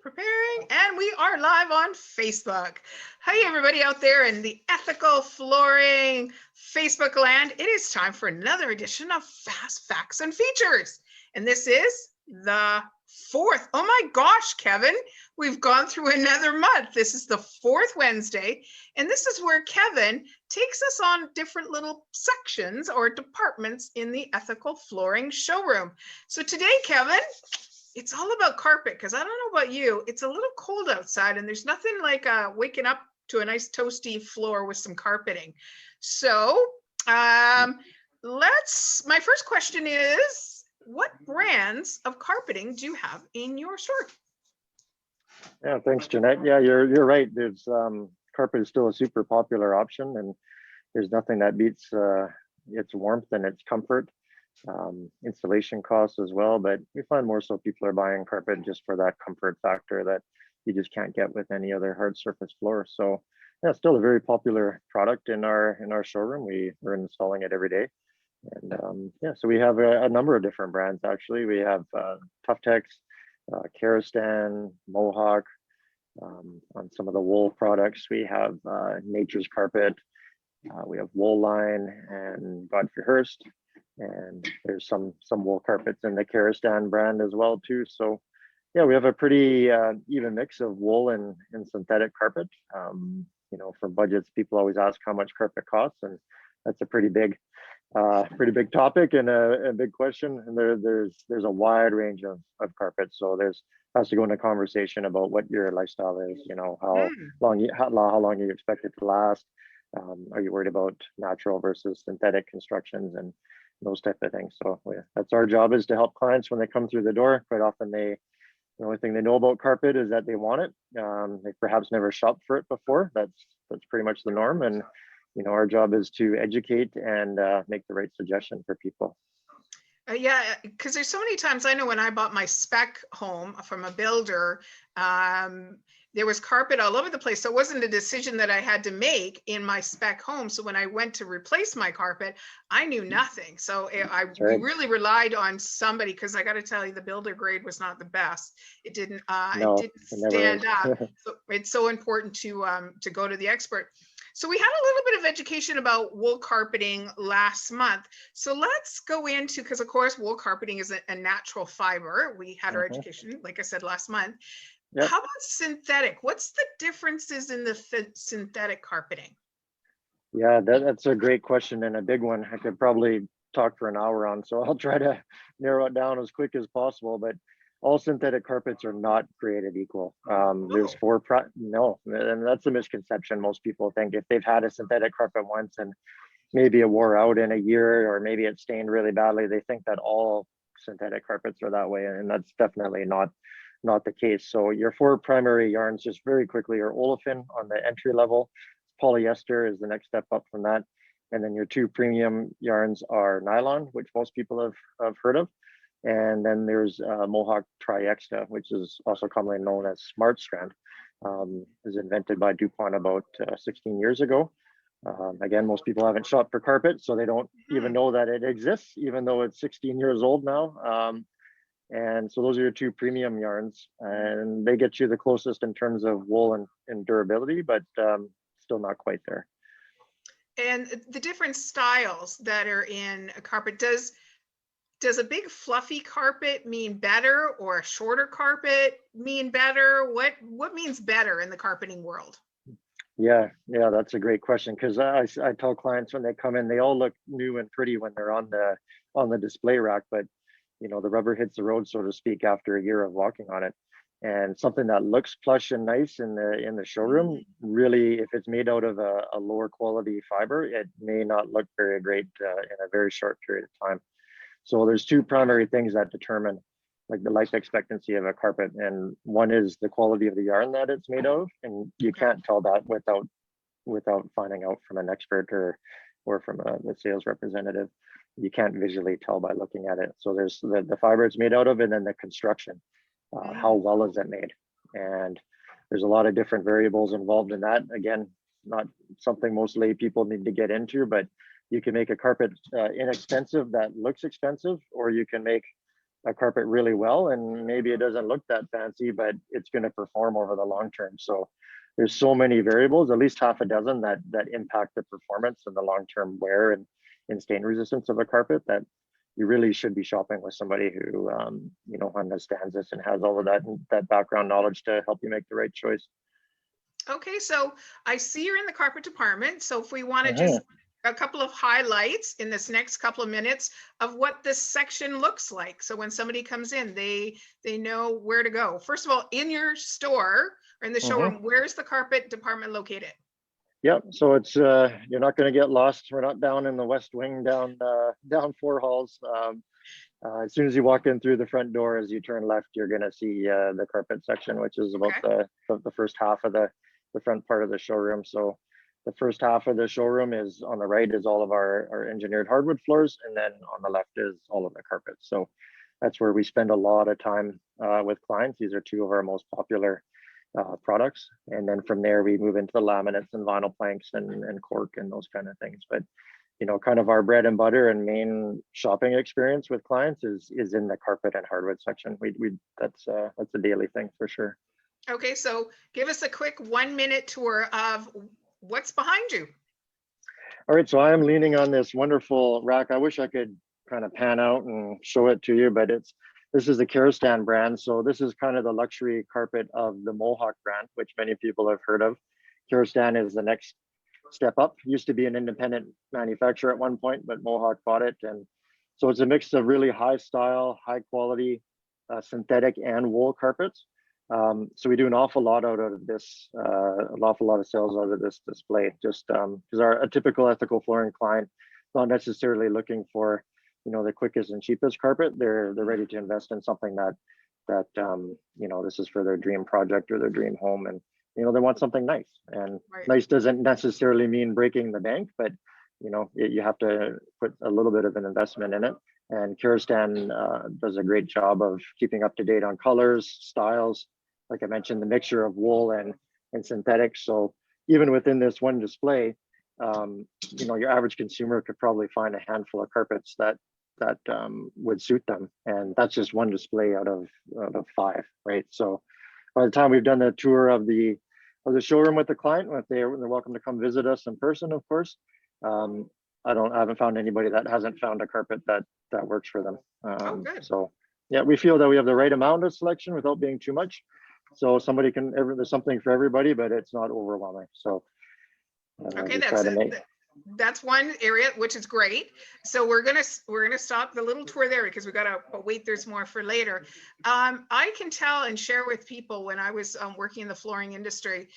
preparing, and we are live on Facebook. Hey, everybody out there in the ethical flooring Facebook land. It is time for another edition of Fast Facts and Features. And this is the fourth. Oh my gosh, Kevin, we've gone through another month. This is the fourth Wednesday. And this is where Kevin takes us on different little sections or departments in the ethical flooring showroom. So today, Kevin, it's all about carpet, because I don't know about you, it's a little cold outside and there's nothing like waking up to a nice toasty floor with some carpeting. So my first question is, what brands of carpeting do you have in your store? Yeah, thanks, Jeanette. Yeah, you're right. There's carpet is still a super popular option, and there's nothing that beats its warmth and its comfort. Installation costs as well, but we find more so people are buying carpet just for that comfort factor that you just can't get with any other hard surface floor. So yeah, it's still a very popular product in our showroom. We're installing it every day. And yeah, so we have a number of different brands actually. We have Tuftex, Kerastan, Mohawk. On some of the wool products, we have Nature's Carpet. We have Wool Line and Godfrey Hirst. And there's some wool carpets in the Kerastan brand as well too. So yeah, we have a pretty even mix of wool and synthetic carpet. You know, for budgets, people always ask how much carpet costs, and that's a pretty big topic and a big question. And there's a wide range of carpets. So has to go into conversation about what your lifestyle is. You know, how long you expect it to last. Are you worried about natural versus synthetic constructions and those type of things? So yeah, that's our job, is to help clients when they come through the door. Quite often the only thing they know about carpet is that they want it. They perhaps never shopped for it before. That's pretty much the norm. And you know, our job is to educate and make the right suggestion for people. Yeah, because there's so many times, I know when I bought my spec home from a builder, there was carpet all over the place. So it wasn't a decision that I had to make in my spec home. So when I went to replace my carpet, I knew nothing. So we really relied on somebody, because I got to tell you, the builder grade was not the best. It didn't stand up. So it's so important to go to the expert. So we had a little bit of education about wool carpeting last month. So let's go into, because of course, wool carpeting is a natural fiber. We had our education, like I said, last month. Yep. How about synthetic? What's the differences in the synthetic carpeting? Yeah, that's a great question and a big one. I could probably talk for an hour on, so I'll try to narrow it down as quick as possible. But all synthetic carpets are not created equal. There's no, and that's a misconception. Most people think if they've had a synthetic carpet once and maybe it wore out in a year, or maybe it stained really badly, they think that all synthetic carpets are that way, and that's definitely not the case. So your four primary yarns, just very quickly, are olefin on the entry level. Polyester is the next step up from that, and then your two premium yarns are nylon, which most people have heard of. And then there's Mohawk Tri-Exta, which is also commonly known as Smart Strand. Was invented by DuPont about 16 years ago. Again, most people haven't shopped for carpet, so they don't even know that it exists, even though it's 16 years old now. And so those are your two premium yarns, and they get you the closest in terms of wool and durability, but still not quite there. And the different styles that are in a carpet, does a big fluffy carpet mean better, or a shorter carpet mean better? What means better in the carpeting world? Yeah, that's a great question, because I tell clients when they come in, they all look new and pretty when they're on the display rack, but you know, the rubber hits the road, so to speak, after a year of walking on it. And something that looks plush and nice in the showroom, really, if it's made out of a lower quality fiber, it may not look very great in a very short period of time. So there's two primary things that determine like the life expectancy of a carpet, and one is the quality of the yarn that it's made of, and you can't tell that without finding out from an expert or from a sales representative. You can't visually tell by looking at it. So there's the fiber it's made out of, and then the construction. How well is it made? And there's a lot of different variables involved in that. Again, not something most lay people need to get into, but you can make a carpet inexpensive that looks expensive, or you can make a carpet really well, and maybe it doesn't look that fancy, but it's going to perform over the long term. So there's so many variables, at least half a dozen that impact the performance and the long-term wear and stain resistance of a carpet, that you really should be shopping with somebody who you know, understands this and has all of that background knowledge to help you make the right choice. Okay, so I see you're in the carpet department. So if we want to Mhm. just a couple of highlights in this next couple of minutes of what this section looks like. So when somebody comes in, they know where to go. First of all, in your store or in the showroom, where's the carpet department located? Yep. So it's you're not going to get lost. We're not down in the West Wing, down four halls. As soon as you walk in through the front door, as you turn left, you're going to see the carpet section, which is about Okay. the first half of the front part of the showroom. So the first half of the showroom is on the right is all of our engineered hardwood floors, and then on the left is all of the carpets. So that's where we spend a lot of time with clients. These are two of our most popular products. And then from there, we move into the laminates and vinyl planks and cork and those kind of things. But, you know, kind of our bread and butter and main shopping experience with clients is in the carpet and hardwood section. That's a daily thing for sure. Okay, so give us a quick 1-minute tour of what's behind you. All right, so I am leaning on this wonderful rack. I wish I could kind of pan out and show it to you, but this is the Kerostan brand. So this is kind of the luxury carpet of the Mohawk brand, which many people have heard of. Kerostan is the next step up. Used to be an independent manufacturer at one point, but Mohawk bought it. And so it's a mix of really high style, high quality synthetic and wool carpets. So we do an awful lot out of this, an awful lot of sales out of this display, just because a typical ethical flooring client not necessarily looking for, you know, the quickest and cheapest carpet. They're ready to invest in something that you know, this is for their dream project or their dream home, and you know, they want something nice. And Right. nice doesn't necessarily mean breaking the bank, but you know, you have to put a little bit of an investment in it. And Kerostan does a great job of keeping up to date on colors, styles. Like I mentioned, the mixture of wool and synthetic. So even within this one display, you know, your average consumer could probably find a handful of carpets that would suit them, and that's just one display out of 5, right? So by the time we've done the tour of the showroom with the client, if they're welcome to come visit us in person, of course. I haven't found anybody that hasn't found a carpet that works for them. Oh, good. So yeah, we feel that we have the right amount of selection without being too much. So somebody there's something for everybody, but it's not overwhelming. So Okay, we try to make. that's one area, which is great. So we're gonna stop the little tour there because we gotta, but wait, there's more for later. I can tell and share with people when I was working in the flooring industry,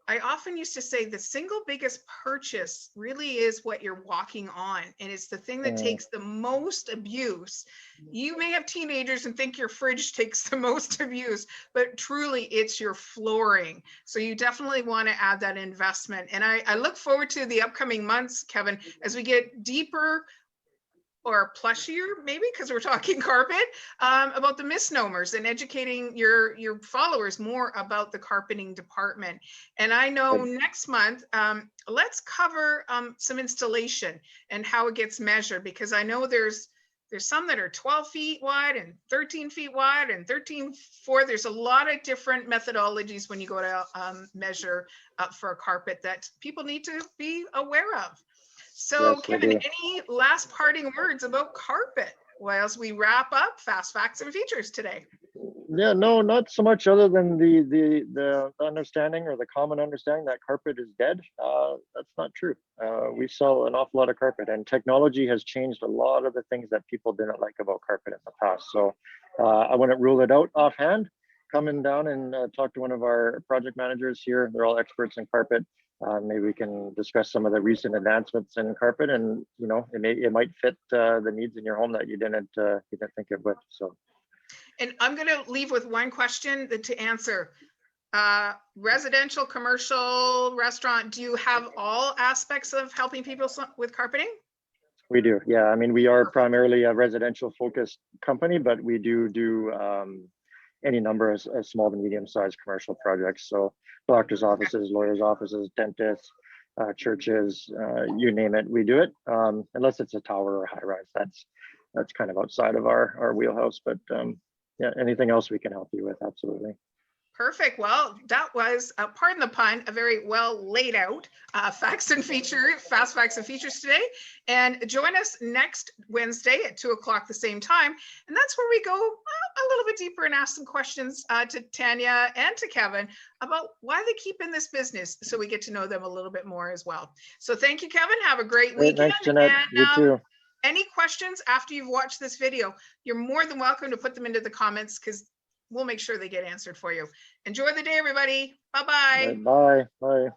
I often used to say the single biggest purchase really is what you're walking on. And it's the thing that takes the most abuse. You may have teenagers and think your fridge takes the most abuse, but truly it's your flooring. So you definitely want to add that investment. And I look forward to the upcoming months, Kevin, as we get deeper or plushier, maybe because we're talking carpet, about the misnomers and educating your followers more about the carpeting department. And I know next month, let's cover some installation and how it gets measured, because I know there's some that are 12 feet wide and 13 feet wide and 13.4. There's a lot of different methodologies when you go to measure for a carpet that people need to be aware of. So Yes, Kevin, any last parting words about carpet as we wrap up Fast Facts and Features today? Yeah, no, not so much, other than the understanding, or the common understanding, that carpet is dead. That's not true. We sell an awful lot of carpet, and technology has changed a lot of the things that people didn't like about carpet in the past. So I wouldn't rule it out offhand. Coming down and talk to one of our project managers here. They're all experts in carpet. Maybe we can discuss some of the recent advancements in carpet, and you know, it might fit the needs in your home that you didn't think of with. So. And I'm going to leave with one question to answer. Residential, commercial, restaurant, do you have all aspects of helping people with carpeting? We do, yeah. I mean, we are primarily a residential focused company, but we do any number of small to medium sized commercial projects. So doctors' offices, lawyers' offices, dentists, churches, you name it, we do it. Unless it's a tower or high rise, that's kind of outside of our wheelhouse, but yeah, anything else we can help you with, absolutely. Perfect. Well, that was, pardon the pun, a very well laid out fast facts and features today. And join us next Wednesday at 2 o'clock the same time. And that's where we go a little bit deeper and ask some questions to Tanya and to Kevin about why they keep in this business, so we get to know them a little bit more as well. So thank you, Kevin. Have a great weekend. Thanks, Jeanette. And, you too. Any questions after you've watched this video, you're more than welcome to put them into the comments, because we'll make sure they get answered for you. Enjoy the day, everybody. Bye-bye. Bye. Bye.